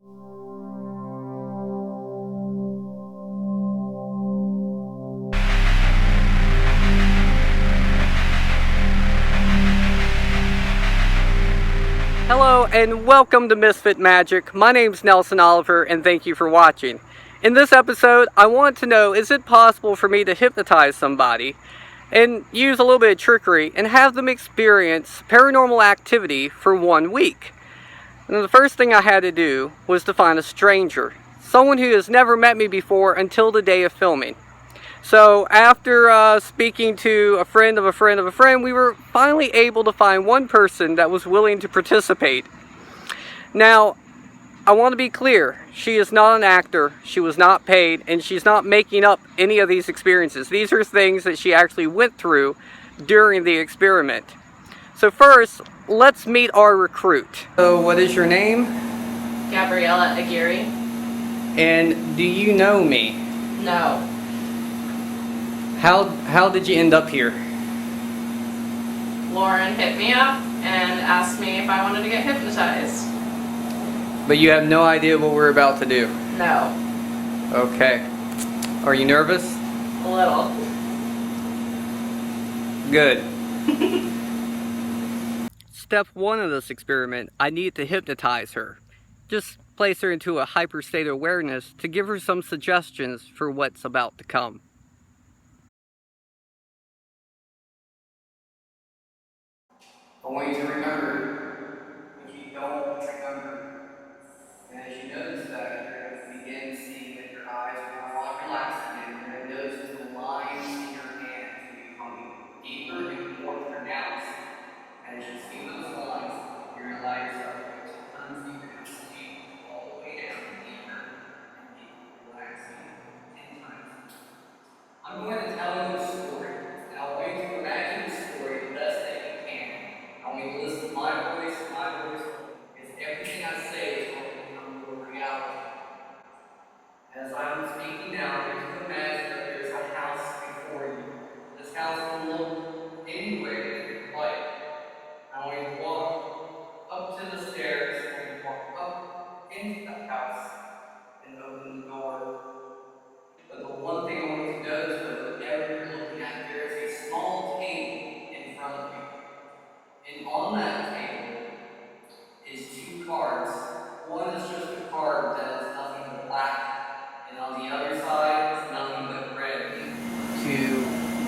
Hello and welcome to Misfit Magic. My name's Nelson Oliver and thank you for watching. In this episode, I want to know, is it possible for me to hypnotize somebody and use a little bit of trickery and have them experience paranormal activity for 1 week? And the first thing I had to do was to find a stranger, someone who has never met me before until the day of filming. So after speaking to a friend of a friend of a friend, we were finally able to find one person that was willing to participate. Now, I want to be clear, she is not an actor, she was not paid, and she's not making up any of these experiences. These are things that she actually went through during the experiment. So first, let's meet our recruit. So what is your name? Gabriella Aguirre. And do you know me? No. How did you end up here? Lauren hit me up and asked me if I wanted to get hypnotized. But you have no idea what we're about to do? No. Okay. Are you nervous? A little. Good. Step 1 of this experiment, I need to hypnotize her. Just place her into a hyper state of awareness to give her some suggestions for what's about to come. I want you to remember what you don't remember. And as you notice that, you're going to begin seeing that your eyes are now not relaxed again. You're going to notice that the lines in your hands are becoming deeper and more pronounced. And as you see those lines, you're going to allow yourself to go 10 times deeper. You'll sleep all the way down, deeper and deeper, relaxing 10 times. I'm going to tell you a story. And I want you to imagine the story the best that you can. I want you to listen to my voice, because everything I say is going to become your reality. As I'm speaking now, I want you to imagine that there's a house before you. This house can look any way that you would like. I want you to walk up to the stairs, I want you to walk up into the house and open the door. But the one thing I want you to notice, that whatever you're looking at, there is a small table in front of you. And on that table is 2 cards. One is just a card that is nothing but black, and on the other side is nothing but red. 2,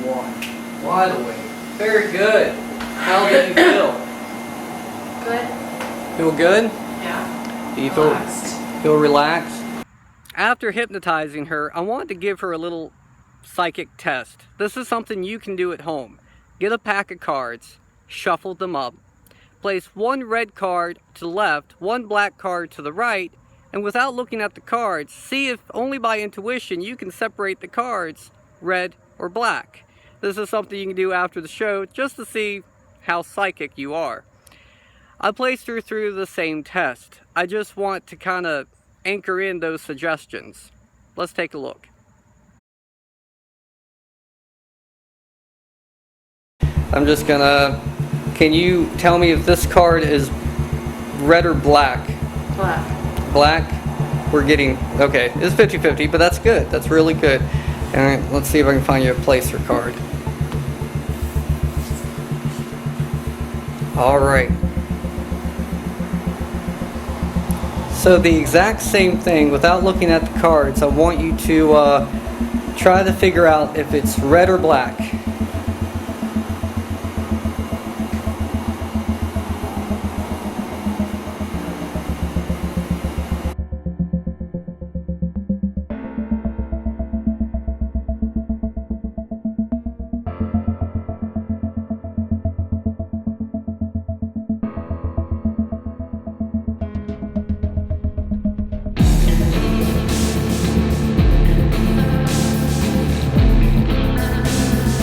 1. Wide awake. Very good. How did you feel? Good. Feel good? Yeah. Do you feel relaxed? After hypnotizing her, I wanted to give her a little psychic test. This is something you can do at home. Get a pack of cards, shuffle them up, place 1 red card to the left, 1 black card to the right, and without looking at the cards, see if only by intuition you can separate the cards, red or black. This is something you can do after the show just to see how psychic you are. I placed her through the same test. I just want to kind of anchor in those suggestions. Let's take a look. I'm just gonna, can you tell me if this card is red or black? Black. Black? We're getting, okay, it's 50-50, but that's good. That's really good. Alright, let's see if I can find you a placer card. Alright. So the exact same thing, without looking at the cards, I want you to try to figure out if it's red or black.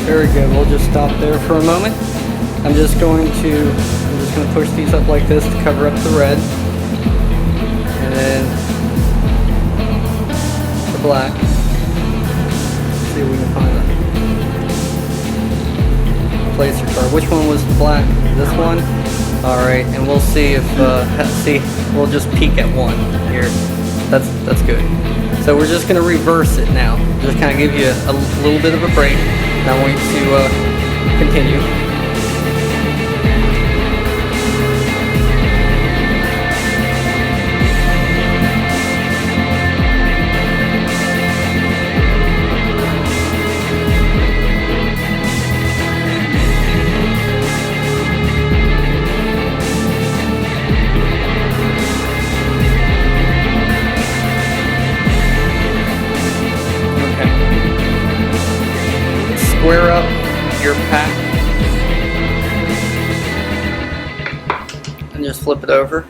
Very good. We'll just stop there for a moment. I'm just going to push these up like this to cover up the red, and then the black. Let's see if we can find a placer card. Which one was the black? This one? Alright, and we'll see if, we'll just peek at one here. That's good. So we're just going to reverse it now. Just kind of give you a little bit of a break. And I want you to continue. Square up your pack and just flip it over.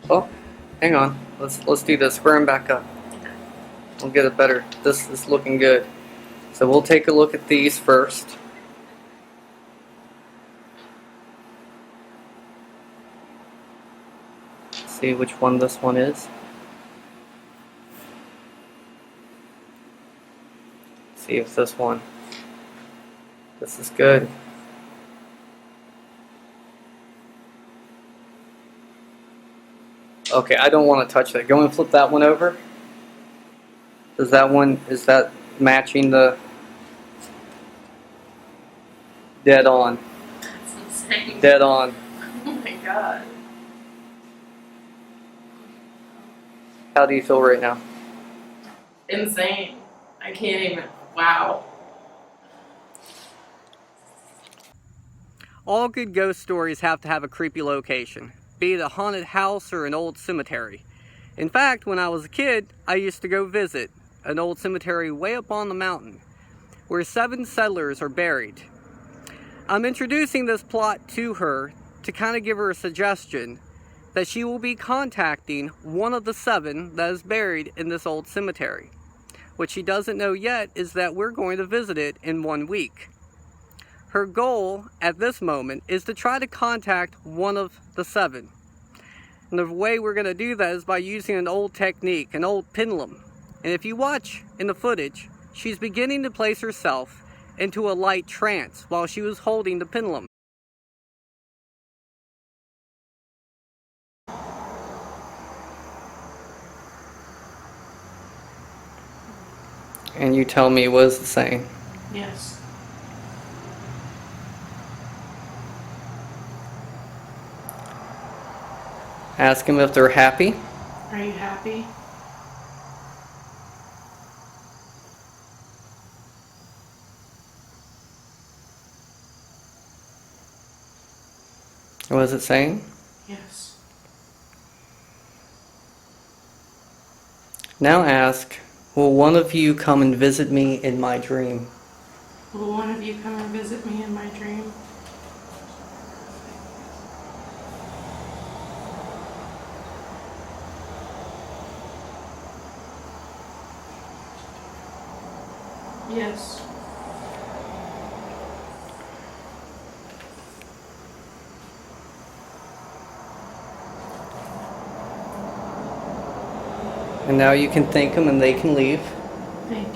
Oh, hang on. Let's do this. Square them back up. We'll get it better. This is looking good. So we'll take a look at these first. See which one this one is. See if this one. This is good. Okay, I don't want to touch that. Go and flip that one over. Is that matching the dead on? That's insane. Dead on. Oh my god. How do you feel right now? Insane. I can't even. Wow. All good ghost stories have to have a creepy location, be it a haunted house or an old cemetery. In fact, when I was a kid, I used to go visit an old cemetery way up on the mountain, where 7 settlers are buried. I'm introducing this plot to her to kind of give her a suggestion that she will be contacting one of the 7 that is buried in this old cemetery. What she doesn't know yet is that we're going to visit it in 1 week. Her goal at this moment is to try to contact one of the 7. And the way we're going to do that is by using an old technique, an old pendulum. And if you watch in the footage, she's beginning to place herself into a light trance while she was holding the pendulum. And you tell me what is it saying? Yes. Ask them if they're happy. Are you happy? What is it saying? Yes. Now ask, will one of you come and visit me in my dream? Will one of you come and visit me in my dream? Yes. And now you can thank them and they can leave. Thank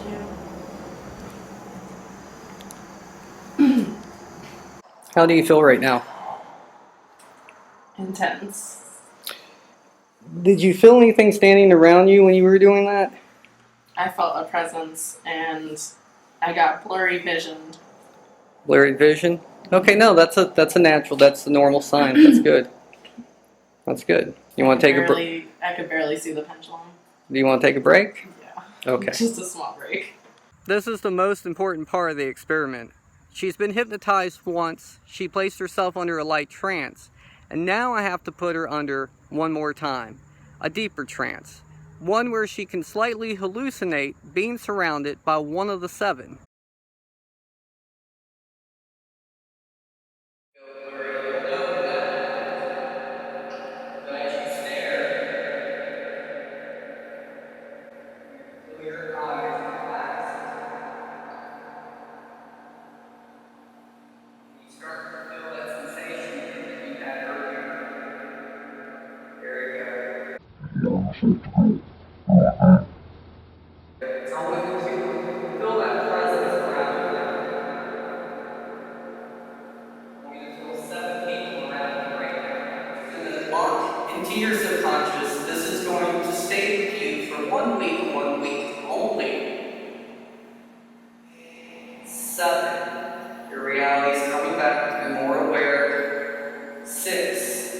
you. How do you feel right now? Intense. Did you feel anything standing around you when you were doing that? I felt a presence and I got blurry visioned. Blurry vision? Okay, no, that's a natural, that's the normal sign. That's good. That's good. You want to take a break? I could barely see the pendulum. Do you want to take a break? Yeah. Okay. Just a small break. This is the most important part of the experiment. She's been hypnotized once, she placed herself under a light trance, and now I have to put her under one more time, a deeper trance. One where she can slightly hallucinate being surrounded by one of the 7. I want you to feel that presence around you now. 7. Your reality is coming back to be more aware. 6,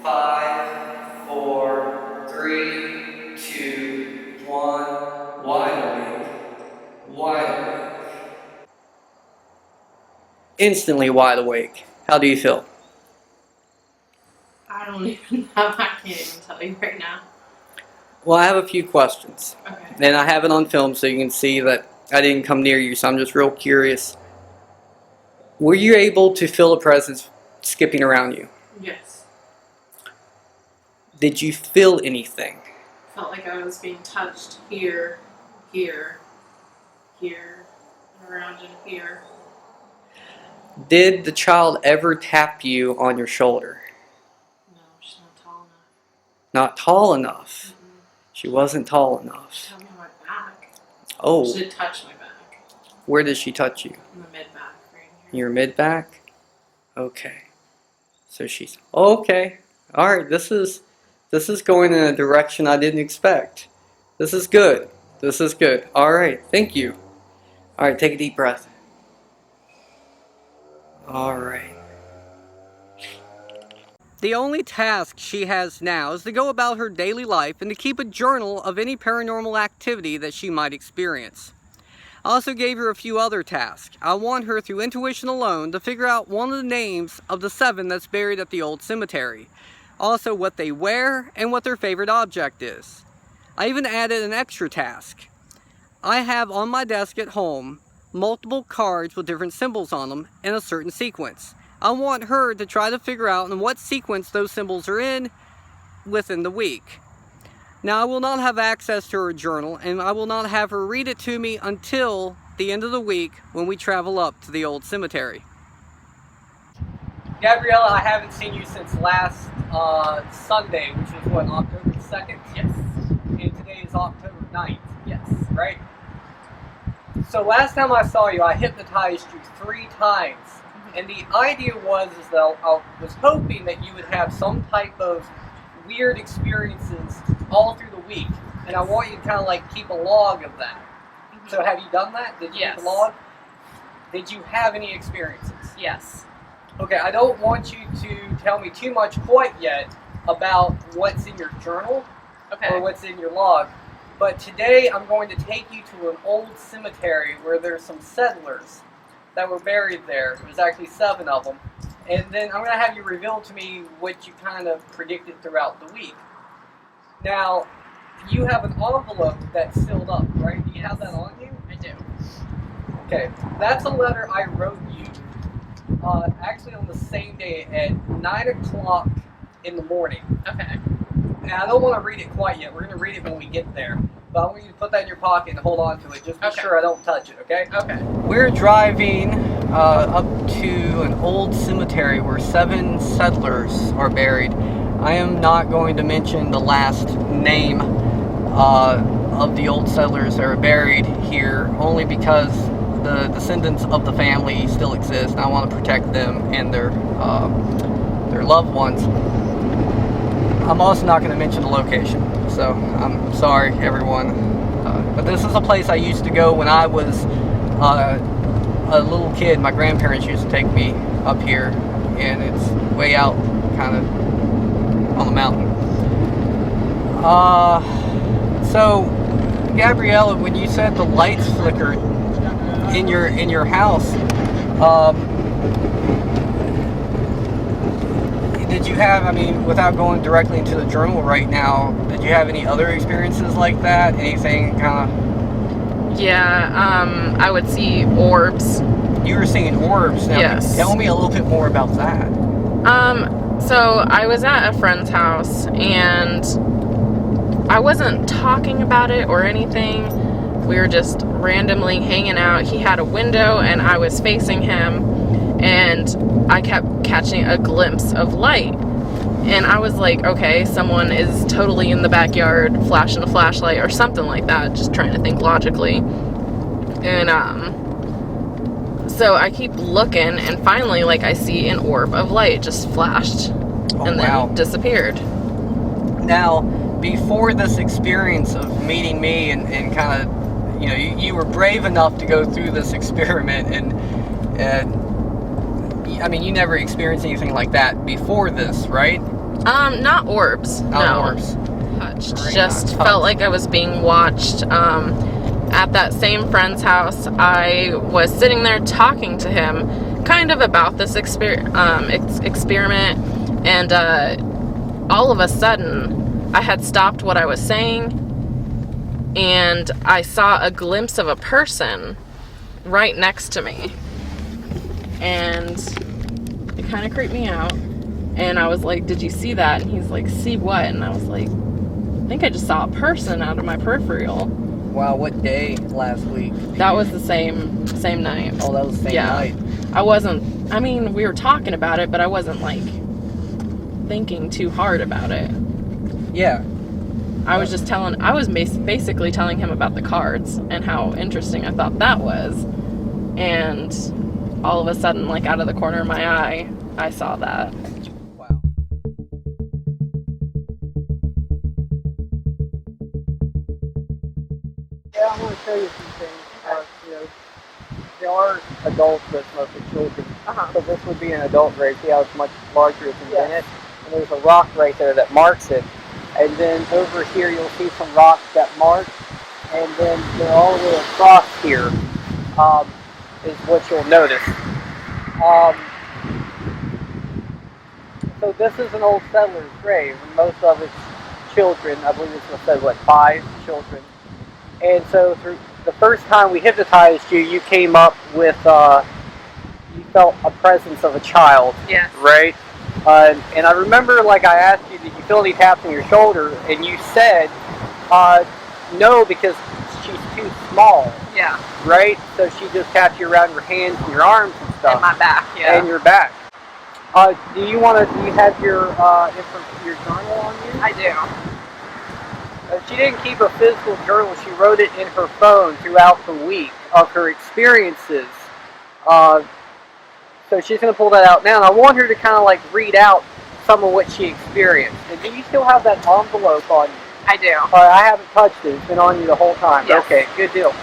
5, 4, 3, 2, 1. Wide awake. Wide awake. Instantly wide awake. How do you feel? I don't even know. I can't even tell you right now. Well, I have a few questions. Okay. And I have it on film so you can see that I didn't come near you, so I'm just real curious. Were you able to feel a presence skipping around you? Yes. Did you feel anything? Felt like I was being touched here, here, here, and around in here. Did the child ever tap you on your shoulder? No, she's not tall enough. Not tall enough. Mm-mm. She wasn't tall She enough. touched me on my back. Oh, She did touch my back. where did she touch you? In the mid back, right here. Your mid back? Okay. So she's okay. All right, this is going in a direction I didn't expect. This is good. This is good. All right, thank you. All right, take a deep breath. All right. The only task she has now is to go about her daily life and to keep a journal of any paranormal activity that she might experience. I also gave her a few other tasks. I want her, through intuition alone, to figure out one of the names of the 7 that's buried at the old cemetery. Also what they wear and what their favorite object is. I even added an extra task. I have on my desk at home multiple cards with different symbols on them in a certain sequence. I want her to try to figure out in what sequence those symbols are in within the week. Now, I will not have access to her journal, and I will not have her read it to me until the end of the week when we travel up to the old cemetery. Gabriella, I haven't seen you since last Sunday, which was what, October 2nd? Yes. And today is October 9th. Yes. Right? So last time I saw you, I hypnotized you 3 times. And the idea was is that I was hoping that you would have some type of weird experiences all through the week. And I want you to kind of like keep a log of that. Mm-hmm. So have you done that? Did you Yes. keep a log? Did you have any experiences? Yes. Okay, I don't want you to tell me too much quite yet about what's in your journal Okay. or what's in your log. But today I'm going to take you to an old cemetery where there's some settlers that were buried there. There's actually 7 of them. And then I'm going to have you reveal to me what you kind of predicted throughout the week. Now, you have an envelope that's sealed up, right? Do you have that on you? I do. Okay, that's a letter I wrote you actually on the same day at 9 o'clock in the morning. Okay. And I don't want to read it quite yet. We're going to read it when we get there. But I want you to put that in your pocket and hold on to it. Just be Okay. sure I don't touch it, okay? Okay. We're driving up to an old cemetery where 7 settlers are buried. I am not going to mention the last name of the old settlers that are buried here, only because the descendants of the family still exist, and I want to protect them and their loved ones. I'm also not going to mention the location, so I'm sorry, everyone. But this is a place I used to go when I was a little kid. My grandparents used to take me up here, and it's way out, kind of on the mountain. So, Gabriella, when you said the lights flickered in your house, did you have, I mean, without going directly into the journal right now, did you have any other experiences like that? Anything kind of... Yeah, I would see orbs. You were seeing orbs. Now, Yes. Tell me a little bit more about that. So I was at a friend's house, and I wasn't talking about it or anything. We were just randomly hanging out. He had a window, and I was facing him, and I kept catching a glimpse of light. And I was like, okay, someone is totally in the backyard flashing a flashlight or something like that, just trying to think logically. And so I keep looking, and finally, like, I see an orb of light just flashed and then disappeared. Now, before this experience of meeting me and kind of, you were brave enough to go through this experiment, and I mean, you never experienced anything like that before this, right? Not orbs. No. Orbs. Touched. Just felt like I was being watched. At that same friend's house, I was sitting there talking to him, kind of about this experiment, and all of a sudden, I had stopped what I was saying, and I saw a glimpse of a person right next to me, and it kind of creeped me out. And I was like, "Did you see that?" And he's like, "See what?" And I was like, "I think I just saw a person out of my peripheral." Wow, what day last week? That was the same night. Oh, that was the same night. I mean, we were talking about it, but I wasn't like thinking too hard about it. Yeah. I was basically telling him about the cards and how interesting I thought that was. And all of a sudden, like out of the corner of my eye, I saw that. Wow. Yeah, I want to show you some things. There are adults that's mostly children. So this would be an adult grave. See how it's much larger than it? And there's a rock right there that marks it. And then over here you'll see some rocks that mark. And then they're all the way across here is what you'll notice. So this is an old settler's grave, and most of it's children. I believe it's said, 5 children. And so through the first time we hypnotized you, you came up with, you felt a presence of a child. Yes. Right? And I remember, like, I asked you, did you feel any taps on your shoulder? And you said, no, because she's too small. Yeah. Right? So she just tapped you around your hands and your arms and stuff. And my back, yeah. And your back. Do you have your journal on you? I do. She didn't keep a physical journal. She wrote it in her phone throughout the week of her experiences. So she's going to pull that out now. And I want her to kind of like read out some of what she experienced. And do you still have that envelope on you? I do. I haven't touched it. It's been on you the whole time. Yes. Okay, good deal.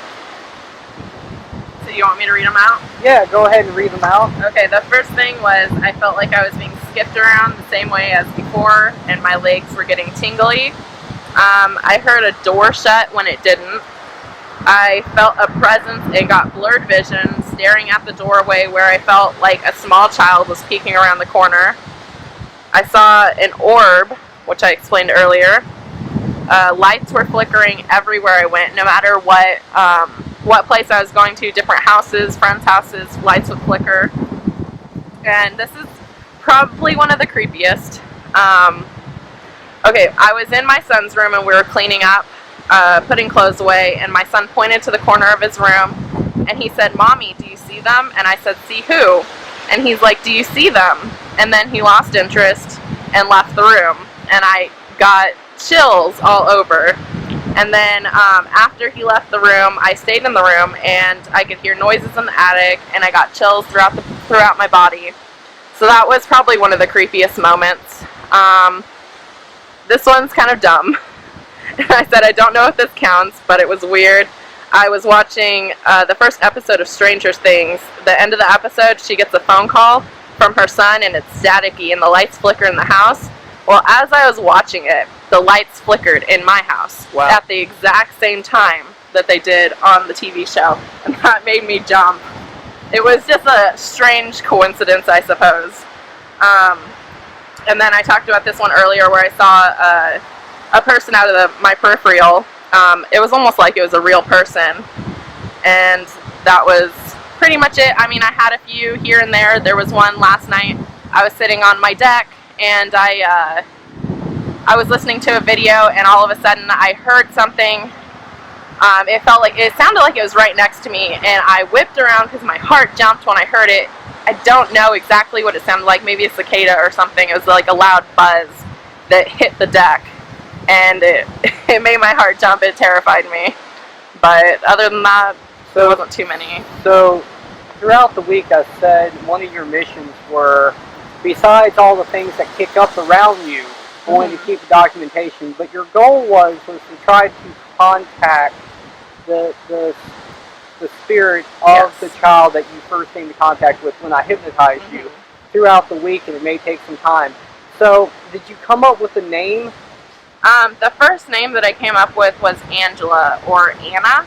So you want me to read them out? Yeah, go ahead and read them out. Okay, the first thing was I felt like I was being skipped around the same way as before, and my legs were getting tingly. I heard a door shut when it didn't. I felt a presence. It got blurred vision staring at the doorway where I felt like a small child was peeking around the corner. I saw an orb, which I explained earlier. Lights were flickering everywhere I went. No matter what place I was going to, different houses, friends' houses, lights would flicker. And this is probably one of the creepiest. Okay, I was in my son's room and we were cleaning up, putting clothes away, and my son pointed to the corner of his room and he said, "Mommy, do you see them?" And I said, "See who?" And he's like, "Do you see them?" And then he lost interest and left the room, and I got chills all over. And then after he left the room, I stayed in the room and I could hear noises in the attic, and I got chills throughout my body. So that was probably one of the creepiest moments. This one's kind of dumb. I said I don't know if this counts, but it was weird. I was watching the first episode of Stranger Things. The end of the episode, she gets a phone call from her son, and it's staticky, and the lights flicker in the house. Well, as I was watching it, the lights flickered in my house. Wow. At the exact same time that they did on the TV show, and that made me jump. It was just a strange coincidence, I suppose. And then I talked about this one earlier where I saw a person out of my peripheral. It was almost like it was a real person. And that was pretty much it. I mean, I had a few here and there. There was one last night. I was sitting on my deck and I was listening to a video, and all of a sudden I heard something. It sounded like it was right next to me, and I whipped around because my heart jumped when I heard it. I don't know exactly what it sounded like. Maybe a cicada or something. It was like a loud buzz that hit the deck, and it made my heart jump. It terrified me. But other than that, there wasn't too many. So throughout the week, I said one of your missions were, besides all the things that kick up around you, wanting to keep the documentation, but your goal was to try to contact the spirit of Yes. the child that you first came into contact with when I hypnotized you throughout the week, and it may take some time. So, did you come up with a name? The first name that I came up with was Angela or Anna.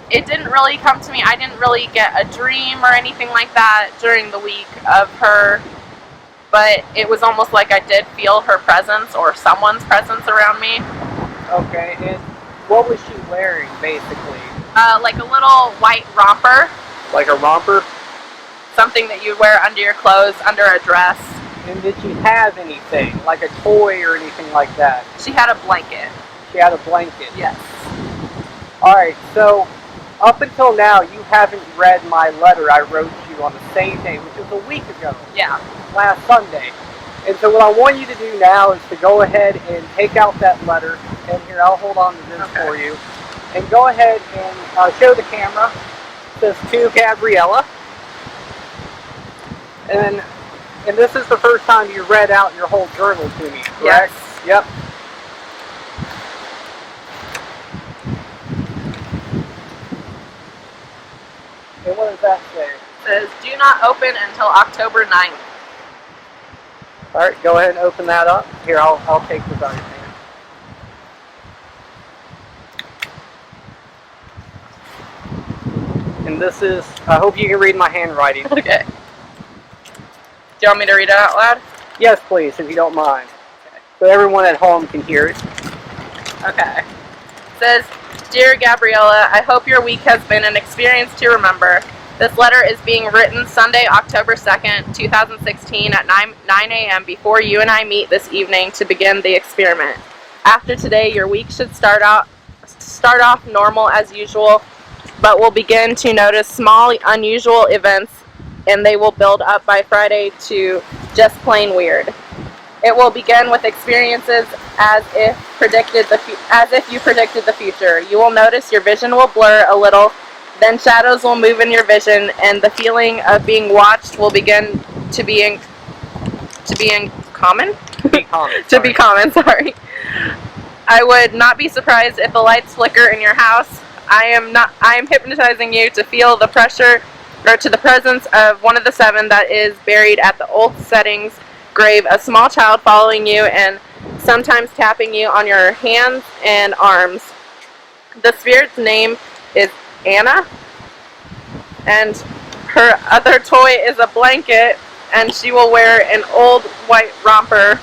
It didn't really come to me. I didn't really get a dream or anything like that during the week of her, but it was almost like I did feel her presence or someone's presence around me. Okay, and what was she wearing, basically? Like a little white romper. Like a romper? Something that you wear under your clothes, under a dress. And did she have anything, like a toy or anything like that? She had a blanket. She had a blanket? Yes. Alright, so up until now, you haven't read my letter I wrote you on the same day, which was a week ago. Yeah. Last Sunday. And so what I want you to do now is to go ahead and take out that letter, and here, I'll hold on to this for you, and go ahead and show the camera. It says, to Gabriella. And this is the first time you read out your whole journal to me, correct? Yes. Yep. And what does that say? It says, do not open until October 9th. Alright, go ahead and open that up. Here, I'll take this out of your hand. And this is, I hope you can read my handwriting. Okay. Do you want me to read it out loud? Yes, please, if you don't mind. Okay. So everyone at home can hear it. Okay. It says, Dear Gabriella, I hope your week has been an experience to remember. This letter is being written Sunday, October 2nd, 2016 at 9 a.m. before you and I meet this evening to begin the experiment. After today, your week should start off normal as usual, but will begin to notice small, unusual events, and they will build up by Friday to just plain weird. It will begin with experiences as if you predicted the future. You will notice your vision will blur a little, then shadows will move in your vision, and the feeling of being watched will begin to be common. Sorry. I would not be surprised if the lights flicker in your house. I am hypnotizing you to feel the pressure, or to the presence of one of the seven that is buried at the old settings grave, a small child following you and sometimes tapping you on your hands and arms. The spirit's name is Anna, and her other toy is a blanket, and she will wear an old white romper.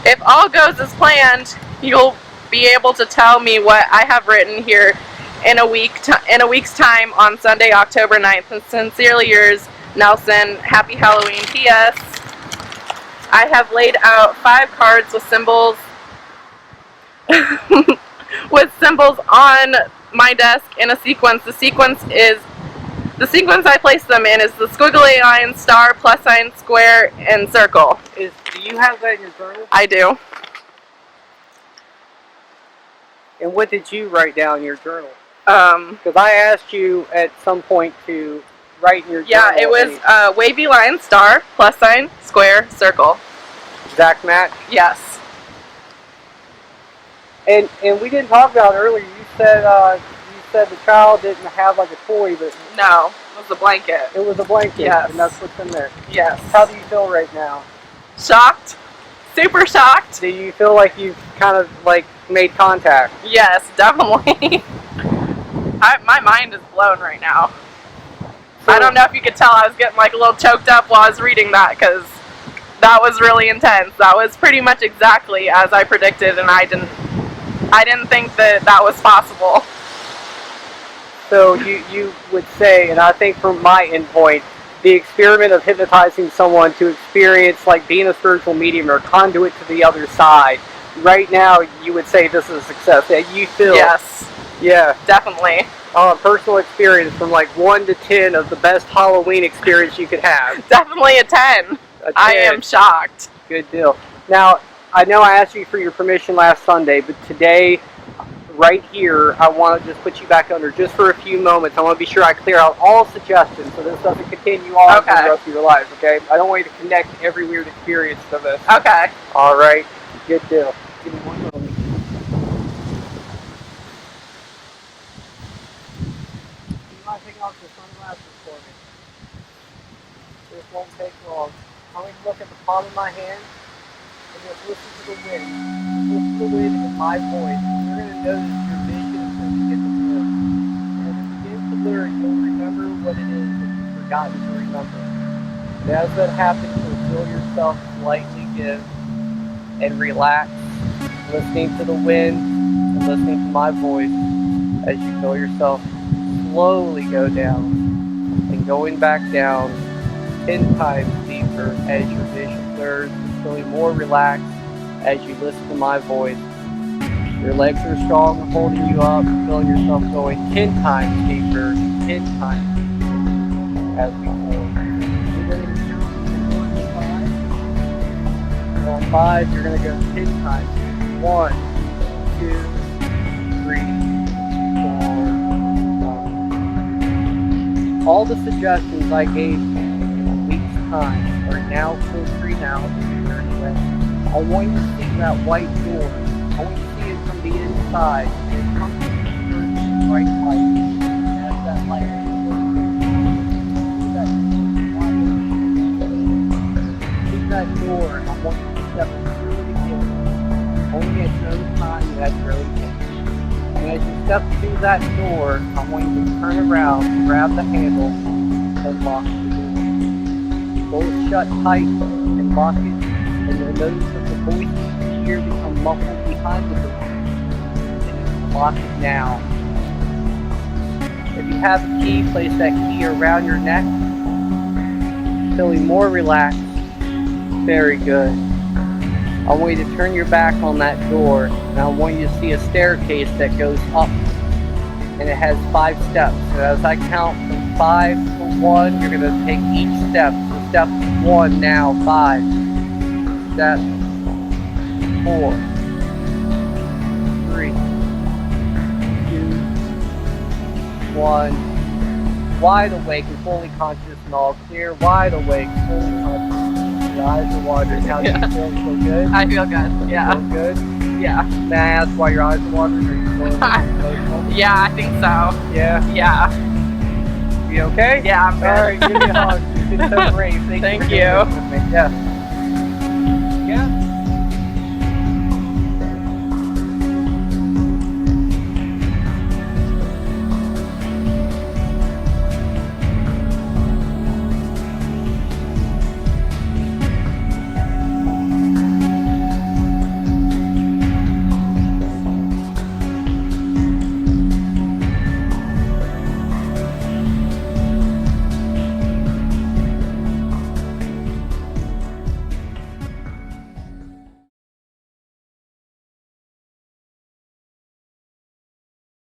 If all goes as planned, you'll be able to tell me what I have written here in a week's time on Sunday, October 9th. And sincerely yours, Nelson. Happy Halloween. P.S. I have laid out 5 cards with symbols on my desk in a sequence. The sequence I place them in is the squiggly line, star, plus sign, square, and circle. Do you have that in your journal? I do. And what did you write down in your journal? Because I asked you at some point to write in your journal. Yeah, it was wavy line, star, plus sign, square, circle. Exact match? Yes. And we didn't talk about it earlier. You said the child didn't have like a toy, but No, it was a blanket. it was a blanket. Yes. And that's what's in there. Yes. How do you feel right now? Shocked. Super shocked. Do you feel like you've kind of like made contact? Yes, definitely. My mind is blown right now. So, I don't know if you could tell I was getting like a little choked up while I was reading that, because that was really intense. That was pretty much exactly as I predicted, and I didn't think that was possible. So you would say, and I think from my endpoint, the experiment of hypnotizing someone to experience like being a spiritual medium or conduit to the other side, right now you would say this is a success. That you feel. Yes. Yeah. Definitely. Personal experience from like 1 to 10 of the best Halloween experience you could have. Definitely a 10. I am shocked. Good deal. Now, I know I asked you for your permission last Sunday, but today, right here, I want to just put you back under just for a few moments. I want to be sure I clear out all suggestions so this doesn't continue on for the rest of your lives, okay? I don't want you to connect every weird experience to this. Okay. All right. Good deal. Give me one moment. off the sunglasses for me. This won't take long. I'm going to look at the palm of my hand and just listen to the wind. Listen to the wind in my voice. You're going to notice your vision is going to begin to blur. And as it begins to blur, you'll remember what it is that you've forgotten to remember. And as that happens, you'll feel yourself slightly give and relax, listening to the wind and listening to my voice as you feel yourself slowly go down and going back down 10 times deeper as your vision blurs, feeling more relaxed as you listen to my voice. Your legs are strong, holding you up, feeling yourself going 10 times deeper, 10 times deeper as we go. You're going to count from 1 to 5. And on 5, you're going to go 10 times. 1, 2, 3, 4, 5. All the suggestions I gave you in a week's time are now filtering out in your way. I want you to see that white door. I want you to see it from the inside. And it comes to the bright light. And as that light see that door, I want you to step through it again. Only at no time you have your own pace. And as you step through that door, I want you to turn around, grab the handle, and lock the door. Pull it shut tight and lock it, and you'll notice that the voices here become muffled behind the door. And you lock it now. If you have a key, place that key around your neck, feeling more relaxed. Very good. I want you to turn your back on that door, and I want you to see a staircase that goes up, and it has 5 steps. So as I count from 5 to 1, you're going to take each step. So step 1 now, 5. Step 4, 3, 2, 1. Wide awake and fully conscious and all clear. Wide awake, fully conscious. Your eyes are watering. How do you feel? Feel good? I feel good. Yeah. Feel good? Yeah. May I ask why your eyes are watering? Are you feeling emotional? Yeah, I think so. Yeah? Yeah. You okay? Yeah, I'm good. Alright, give me a hug. You've been so brave. Thank Thank you. For you. doing this with me. Yeah.